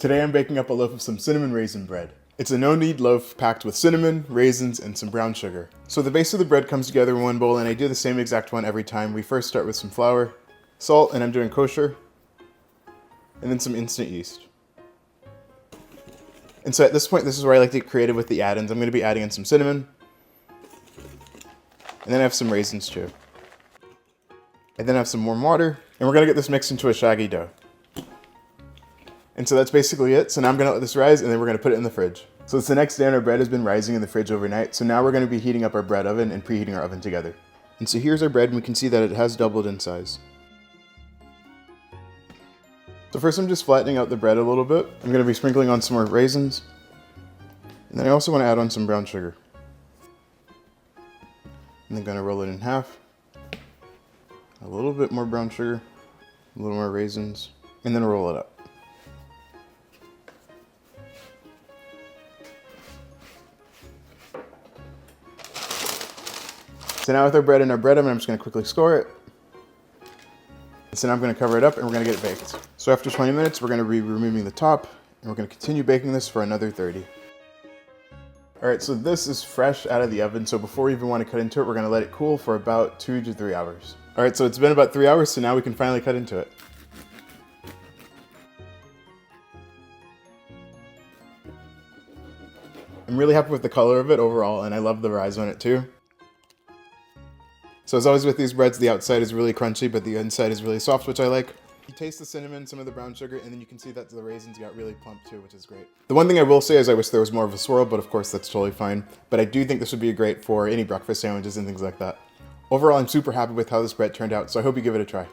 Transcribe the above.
Today I'm baking up a loaf of some cinnamon raisin bread. It's a no-knead loaf packed with cinnamon, raisins, and some brown sugar. So the base of the bread comes together in one bowl, and I do the same exact one every time. We first start with some flour, salt, and I'm doing kosher, and then some instant yeast. And so at this point, this is where I like to get creative with the add-ins. I'm going to be adding in some cinnamon, and then I have some raisins too. And then I have some warm water, and we're going to get this mixed into a shaggy dough. And so that's basically it. So now I'm going to let this rise, and then we're going to put it in the fridge. So it's the next day, and our bread has been rising in the fridge overnight. So now we're going to be heating up our bread oven and preheating our oven together. And so here's our bread, and we can see that it has doubled in size. So first I'm just flattening out the bread a little bit. I'm going to be sprinkling on some more raisins. And then I also want to add on some brown sugar. And then going to roll it in half. A little bit more brown sugar, a little more raisins, and then roll it up. So now with our bread in our bread oven, I'm just going to quickly score it. So now I'm going to cover it up and we're going to get it baked. So after 20 minutes, we're going to be removing the top and we're going to continue baking this for another 30. All right, so this is fresh out of the oven. So before we even want to cut into it, we're going to let it cool for about 2 to 3 hours. All right, so it's been about 3 hours, so now we can finally cut into it. I'm really happy with the color of it overall, and I love the rise on it too. So as always with these breads, the outside is really crunchy, but the inside is really soft, which I like. You taste the cinnamon, some of the brown sugar, and then you can see that the raisins got really plump too, which is great. The one thing I will say is I wish there was more of a swirl, but of course that's totally fine. But I do think this would be great for any breakfast sandwiches and things like that. Overall, I'm super happy with how this bread turned out, so I hope you give it a try.